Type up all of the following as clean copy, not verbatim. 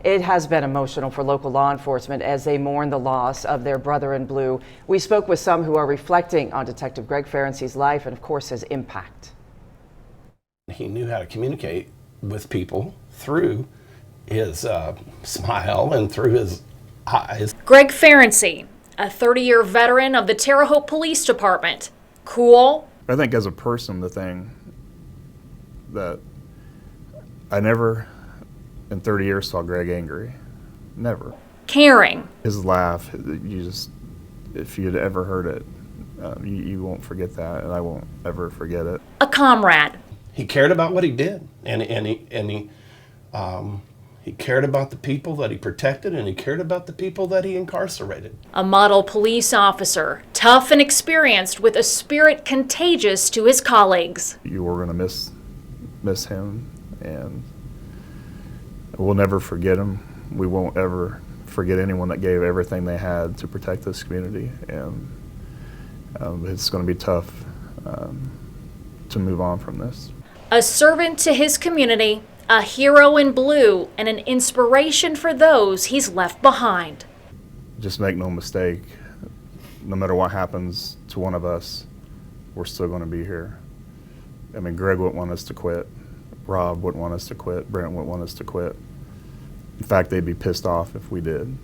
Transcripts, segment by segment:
It has been emotional for local law enforcement as they mourn the loss of their brother in blue. We spoke with some who are reflecting on Detective Greg Ferency's life and, of course, his impact. He knew how to communicate with people through his smile and through his eyes. Greg Ferency, a 30-year veteran of the Terre Haute Police Department. Cool. I think as a person, the thing that I never in 30 years saw Greg angry. Never. Caring. His laugh, if you'd ever heard it, you won't forget that, and I won't ever forget it. A comrade. He cared about what he did, and he cared about the people that he protected, and he cared about the people that he incarcerated. A model police officer, tough and experienced, with a spirit contagious to his colleagues. You were going to miss him, and we'll never forget him. We won't ever forget anyone that gave everything they had to protect this community, and it's going to be tough to move on from this. A servant to his community, a hero in blue, and an inspiration for those he's left behind. Just make no mistake, no matter what happens to one of us, we're still going to be here. I mean, Greg wouldn't want us to quit. Rob wouldn't want us to quit. Brent wouldn't want us to quit. In fact, they'd be pissed off if we did.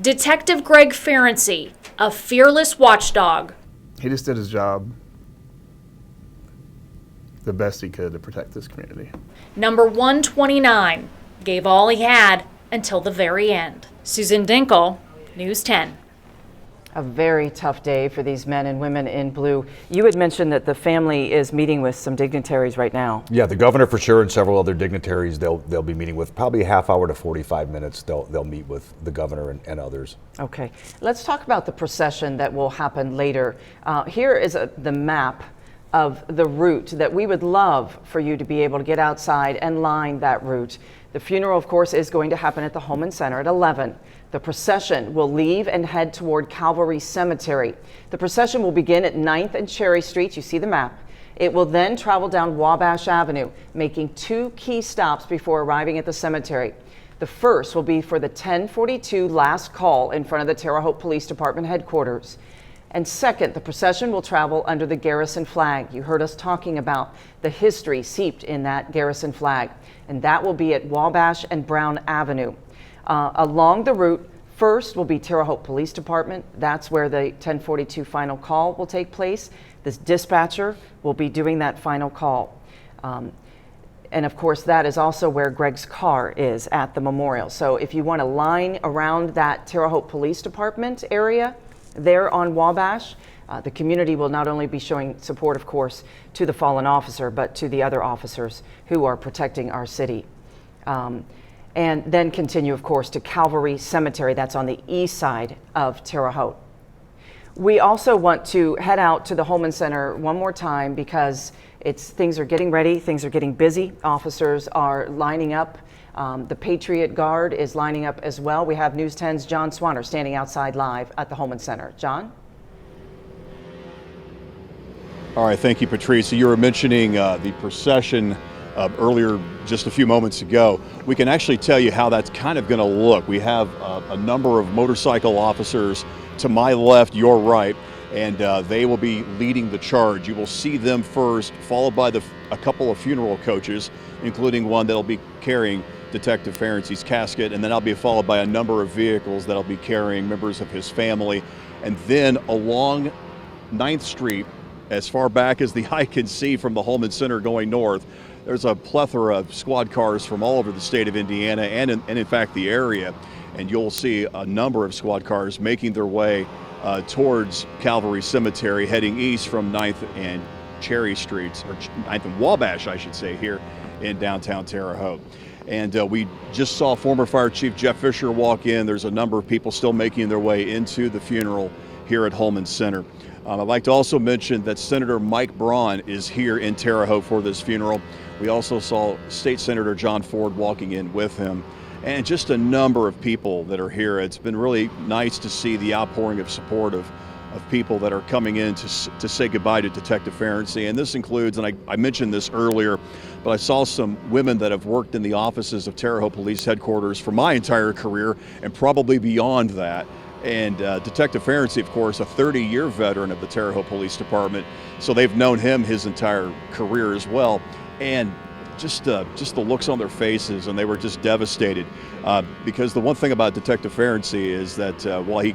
Detective Greg Ferency, a fearless watchdog. He just did his job the best he could to protect this community. Number 129, gave all he had until the very end. Susan Dinkle, News 10. A very tough day for these men and women in blue. You had mentioned that the family is meeting with some dignitaries right now. Yeah, the governor for sure, and several other dignitaries they'll be meeting with. Probably a half hour to 45 minutes they'll meet with the governor and others. Okay, let's talk about the procession that will happen later. Here is the map of the route that we would love for you to be able to get outside and line that route. The funeral, of course, is going to happen at the Holman Center at 11. The procession will leave and head toward Calvary Cemetery. The procession will begin at 9th and Cherry Streets. You see the map. It will then travel down Wabash Avenue, making 2 key stops before arriving at the cemetery. The first will be for the 1042 last call in front of the Terre Haute Police Department headquarters. And second, the procession will travel under the Garrison flag. You heard us talking about the history seeped in that Garrison flag, and that will be at Wabash and Brown Avenue. Along the route, first will be Terre Haute Police Department. That's where the 1042 final call will take place. This dispatcher will be doing that final call. And of course, that is also where Greg's car is at the memorial. So if you want to line around that Terre Haute Police Department area, there on Wabash, the community will not only be showing support, of course, to the fallen officer, but to the other officers who are protecting our city. And then continue, of course, to Calvary Cemetery. That's on the east side of Terre Haute. We also want to head out to the Holman Center one more time because things are getting ready, things are getting busy. Officers are lining up. The Patriot Guard is lining up as well. We have News 10's John Swanner standing outside live at the Holman Center. John? All right, thank you, Patrice. You were mentioning the procession earlier, just a few moments ago. We can actually tell you how that's kind of going to look. We have a number of motorcycle officers to my left, your right, and they will be leading the charge. You will see them first, followed by a couple of funeral coaches, including one that'll be carrying Detective Ferency's casket, and then I'll be followed by a number of vehicles that'll be carrying members of his family. And then along 9th Street, as far back as the eye can see from the Holman Center going north, there's a plethora of squad cars from all over the state of Indiana and in fact the area. And you'll see a number of squad cars making their way towards Calvary Cemetery, heading east from 9th and Cherry Streets, or 9th and Wabash, I should say, here in downtown Terre Haute. And we just saw former Fire Chief Jeff Fisher walk in. There's a number of people still making their way into the funeral here at Holman Center. I'd like to also mention that Senator Mike Braun is here in Terre Haute for this funeral. We also saw State Senator John Ford walking in with him, and just a number of people that are here. It's been really nice to see the outpouring of support of of people that are coming in to say goodbye to Detective Ferency. And this includes, and I mentioned this earlier, but I saw some women that have worked in the offices of Terre Haute Police Headquarters for my entire career and probably beyond that. And Detective Ferency, of course, a 30-year veteran of the Terre Haute Police Department, so they've known him his entire career as well. And just the looks on their faces, and they were just devastated because the one thing about Detective Ferency is that while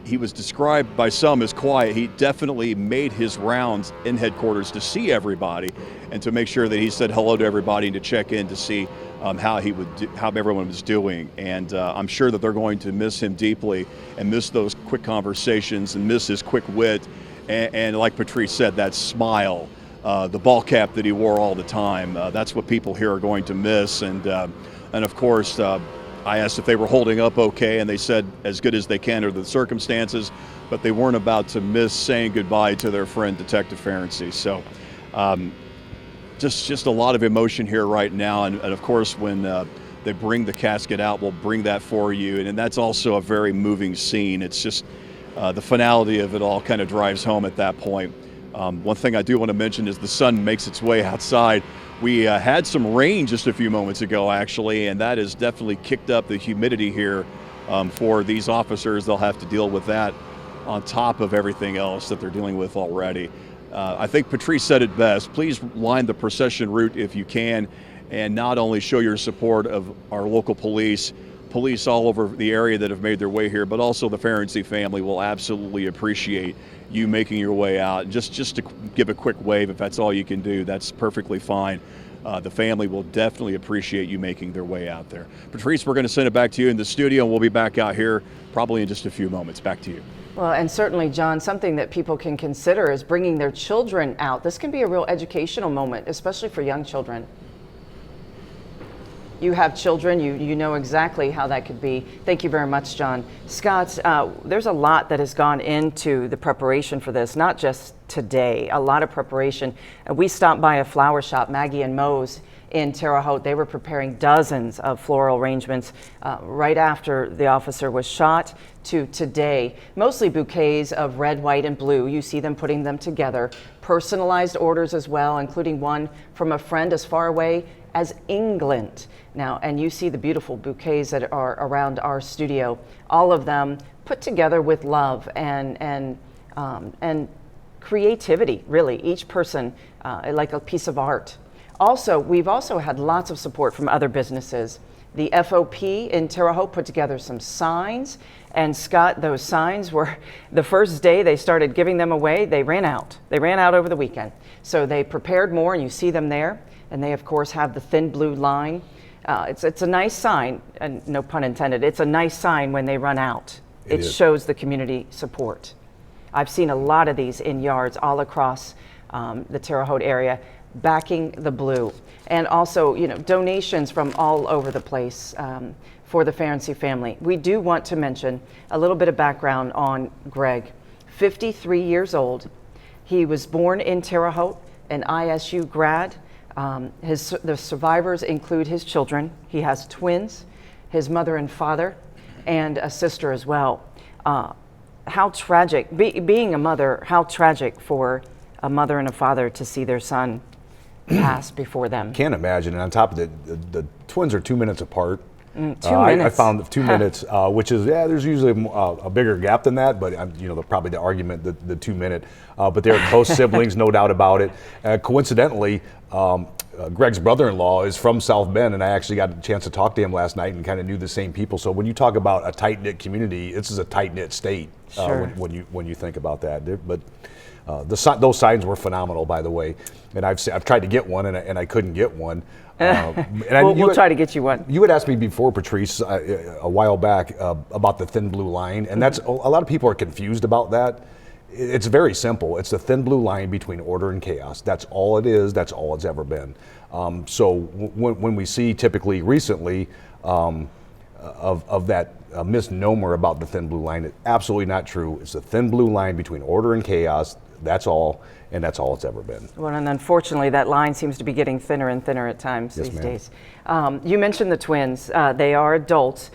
he was described by some as quiet, he definitely made his rounds in headquarters to see everybody and to make sure that he said hello to everybody and to check in to see how everyone was doing. And I'm sure that they're going to miss him deeply and miss those quick conversations and miss his quick wit. And like Patrice said, that smile, the ball cap that he wore all the time, that's what people here are going to miss. And of course, I asked if they were holding up okay, and they said as good as they can under the circumstances, but they weren't about to miss saying goodbye to their friend Detective Ferency. So just a lot of emotion here right now, and of course when they bring the casket out, we'll bring that for you, and that's also a very moving scene. It's just the finality of it all kind of drives home at that point. One thing I do want to mention is the sun makes its way outside. We had some rain just a few moments ago, actually, and that has definitely kicked up the humidity here for these officers. They'll have to deal with that on top of everything else that they're dealing with already. I think Patrice said it best. Please line the procession route if you can, and not only show your support of our local police all over the area that have made their way here, but also the Ferency family will absolutely appreciate you making your way out. Just to give a quick wave, if that's all you can do, that's perfectly fine. The family will definitely appreciate you making their way out there. Patrice, we're going to send it back to you in the studio, and we'll be back out here probably in just a few moments. Back to you. Well, and certainly, John, something that people can consider is bringing their children out. This can be a real educational moment, especially for young children. You have children, you know exactly how that could be. Thank you very much, John. Scott, there's a lot that has gone into the preparation for this, not just today, a lot of preparation. We stopped by a flower shop, Maggie and Mo's in Terre Haute. They were preparing dozens of floral arrangements right after the officer was shot to today. Mostly bouquets of red, white, and blue. You see them putting them together. Personalized orders as well, including one from a friend as far away as England. Now, and you see the beautiful bouquets that are around our studio, all of them put together with love and creativity, really, each person like a piece of art. Also, we've also had lots of support from other businesses. The FOP in Terre Haute put together some signs, and Scott, those signs were, the first day they started giving them away, they ran out. They ran out over the weekend. So they prepared more, and you see them there. And they, of course, have the thin blue line. It's a nice sign, and no pun intended, it's a nice sign when they run out. It shows the community support. I've seen a lot of these in yards all across the Terre Haute area, backing the blue. And also, you know, donations from all over the place for the Ferency family. We do want to mention a little bit of background on Greg. 53 years old. He was born in Terre Haute, an ISU grad. The survivors include his children. He has twins, his mother and father, and a sister as well. How tragic, being a mother, how tragic for a mother and a father to see their son pass before them. Can't imagine. And on top of it, the twins are 2 minutes apart. 2 minutes. I found 2 minutes, which is, there's usually a bigger gap than that, but probably the argument, the 2 minute, but they're close siblings, no doubt about it. Coincidentally, Greg's brother-in-law is from South Bend, and I actually got a chance to talk to him last night and kind of knew the same people. So when you talk about a tight-knit community, this is a tight-knit state. Sure. When you think about that. Those signs were phenomenal, by the way. And I've tried to get one, and I couldn't get one. We'll try to get you one. You had asked me before, Patrice, a while back about the thin blue line, and that's a lot of people are confused about that. It's very simple. It's the thin blue line between order and chaos. That's all it is. That's all it's ever been. So when we see typically recently of that misnomer about the thin blue line, it's absolutely not true. It's the thin blue line between order and chaos. That's all, and that's all it's ever been. Well, and unfortunately, that line seems to be getting thinner and thinner at times these days. You mentioned the twins. They are adults,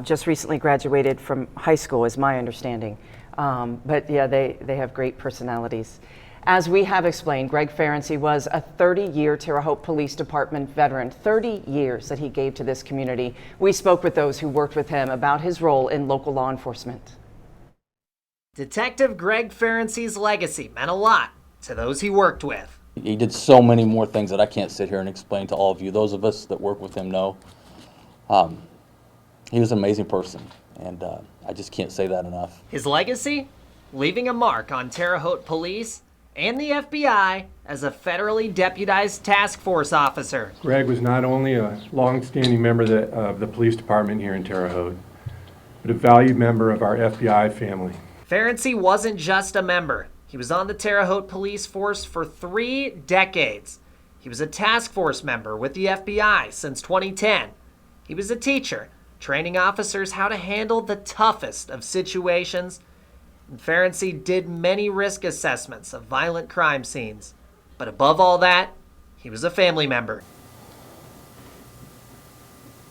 just recently graduated from high school, is my understanding. But yeah, they have great personalities. As we have explained, Greg Ferency was a 30-year Terre Haute Police Department veteran, 30 years that he gave to this community. We spoke with those who worked with him about his role in local law enforcement. Detective Greg Ferency's legacy meant a lot to those he worked with. He did so many more things that I can't sit here and explain to all of you. Those of us that work with him know. He was an amazing person, and I just can't say that enough. His legacy? Leaving a mark on Terre Haute Police and the FBI as a federally deputized task force officer. Greg was not only a long-standing member of the police department here in Terre Haute, but a valued member of our FBI family. Ferency wasn't just a member. He was on the Terre Haute police force for 3 decades. He was a task force member with the FBI since 2010. He was a teacher, training officers how to handle the toughest of situations. And Ferency did many risk assessments of violent crime scenes. But above all that, he was a family member.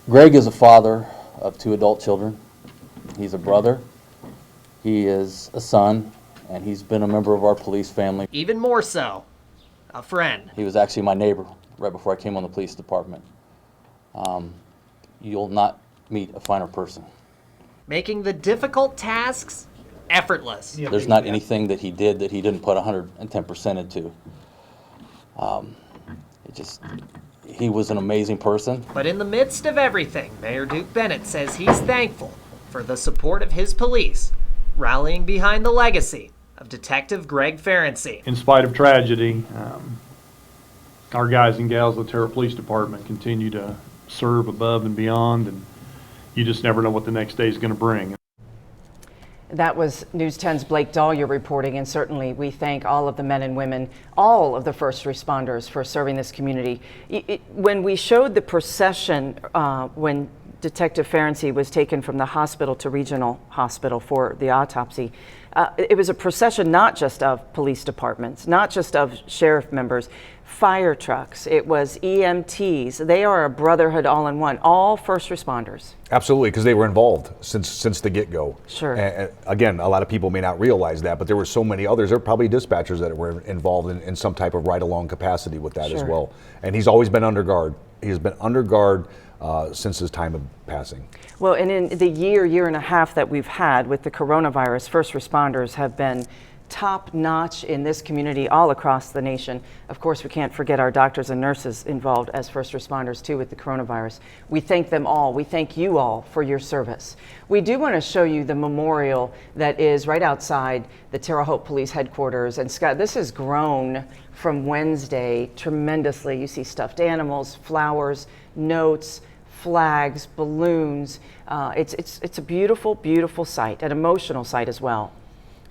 Greg is a father of 2 adult children. He's a brother. He is a son, and he's been a member of our police family. Even more so, a friend. He was actually my neighbor right before I came on the police department. You'll not meet a finer person. Making the difficult tasks effortless. There's not anything that he did that he didn't put 110% into. He was an amazing person. But in the midst of everything, Mayor Duke Bennett says he's thankful for the support of his police, rallying behind the legacy of Detective Greg Ferency. In spite of tragedy, our guys and gals of the Terre Haute Police Department continue to serve above and beyond, and you just never know what the next day is going to bring. That was News 10's Blake Dahlia reporting, and certainly we thank all of the men and women, all of the first responders for serving this community. When we showed the procession when Detective Ferency was taken from the hospital to regional hospital for the autopsy, it was a procession not just of police departments, not just of sheriff members, fire trucks, it was EMTs. They are a brotherhood all in one, all first responders. Absolutely, because they were involved since the get-go. Sure. And again, a lot of people may not realize that, but there were so many others. There were probably dispatchers that were involved in some type of ride-along capacity with that as well. And he's always been under guard. He's been under guard since his time of passing. Well, and in the year and a half that we've had with the coronavirus, first responders have been top notch in this community all across the nation. Of course, we can't forget our doctors and nurses involved as first responders too with the coronavirus. We thank them all. We thank you all for your service. We do want to show you the memorial that is right outside the Terre Haute Police headquarters. And Scott, this has grown from Wednesday tremendously. You see stuffed animals, flowers, notes, flags, balloons. It's a beautiful, beautiful site, an emotional site as well.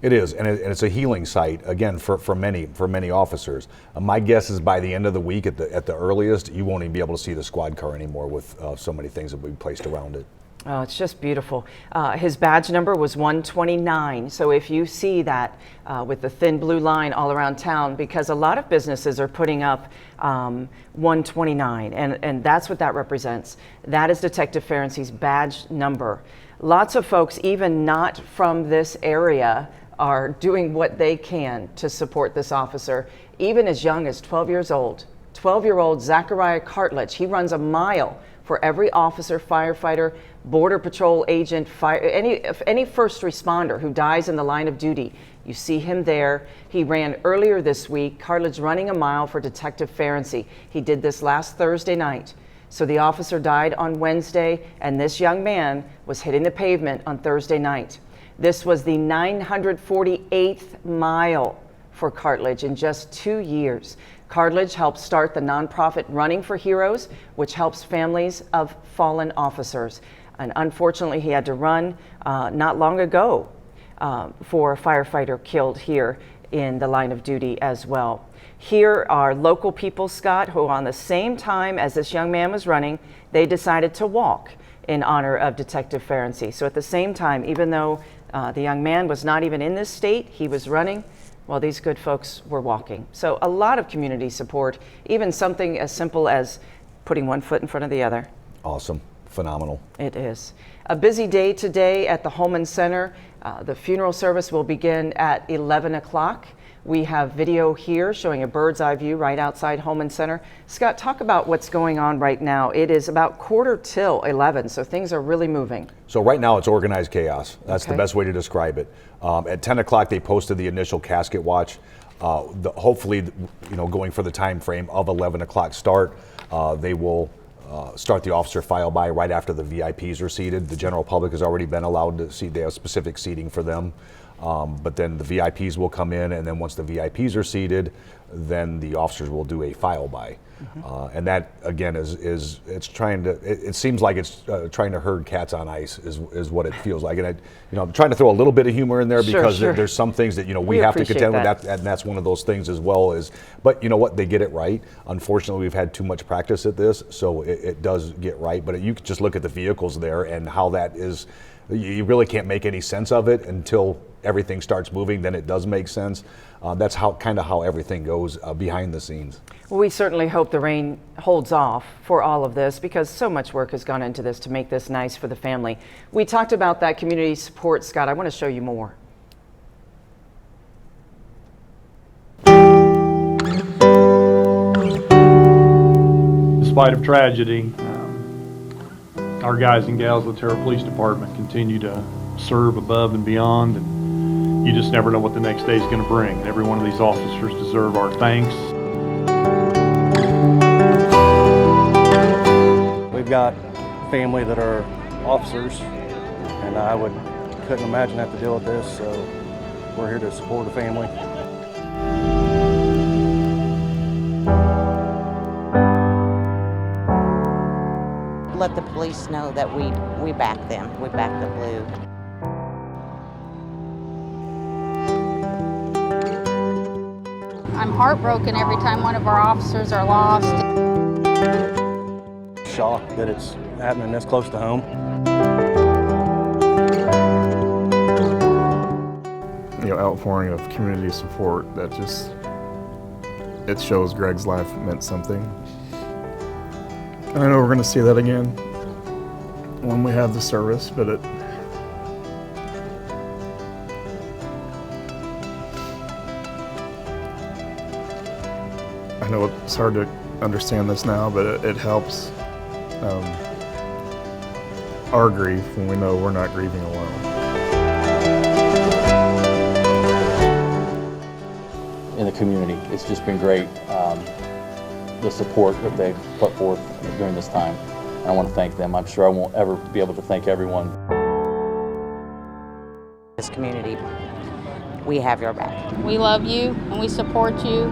It is, and it's a healing site again for many officers. My guess is by the end of the week, at the earliest, you won't even be able to see the squad car anymore with so many things that will be placed around it. Oh, it's just beautiful. His badge number was 129. So if you see that with the thin blue line all around town, because a lot of businesses are putting up 129, and that's what that represents. That is Detective Ferency's badge number. Lots of folks, even not from this area, are doing what they can to support this officer, even as young as 12 years old. 12-year-old Zachariah Cartledge, he runs a mile for every officer, firefighter, border patrol agent, any first responder who dies in the line of duty. You see him there. He ran earlier this week, Cartledge running a mile for Detective Ferency. He did this last Thursday night. So the officer died on Wednesday, and this young man was hitting the pavement on Thursday night. This was the 948th mile for Cartledge in just 2 years. Cartledge helped start the nonprofit Running for Heroes, which helps families of fallen officers. And unfortunately, he had to run not long ago for a firefighter killed here in the line of duty as well. Here are local people, Scott, who on the same time as this young man was running, they decided to walk in honor of Detective Ferency. So at the same time, even though the young man was not even in this state, he was running, while these good folks were walking. So a lot of community support, even something as simple as putting one foot in front of the other. Awesome. Phenomenal. It is. A busy day today at the Holman Center. The funeral service will begin at 11 o'clock. We have video here showing a bird's eye view right outside Holman Center. Scott, talk about what's going on right now. It is about 11:15, so things are really moving. So right now it's organized chaos. That's Okay. the best way to describe it. At 10 o'clock they posted the initial casket watch. Hopefully, going for the time frame of 11 o'clock start, they will start the officer file by right after the VIPs are seated. The general public has already been allowed to see. They have specific seating for them. But then the VIPs will come in, and then once the VIPs are seated, then the officers will do a file by. And that again it seems like it's trying to herd cats on ice is what it feels like. And I'm trying to throw a little bit of humor in there because Sure. there's some things that we We have to appreciate contend with that. and that's one of those things as well. But you know what, they get it right. Unfortunately, we've had too much practice at this, so it does get right. But you can just look at the vehicles there and how that is. You really can't make any sense of it until everything starts moving. Then it does make sense. That's how everything goes behind the scenes. Well, we certainly hope the rain holds off for all of this because so much work has gone into this to make this nice for the family. We talked about that community support, Scott. I want to show you more. Despite of tragedy, our guys and gals of the Terra Police Department continue to serve above and beyond, and you just never know what the next day is going to bring. Every one of these officers deserve our thanks. We've got family that are officers, and couldn't imagine having to deal with this, so we're here to support the family. Let the police know that we back them. We back the blue. I'm heartbroken every time one of our officers are lost. Shocked that it's happening this close to home. Outpouring of community support that it shows Greg's life meant something. And I know we're going to see that again when we have the service, but I know it's hard to understand this now, but it helps our grief when we know we're not grieving alone. In the community, it's just been great. The support that they've put forth during this time. I want to thank them. I'm sure I won't ever be able to thank everyone. This community, we have your back. We love you and we support you.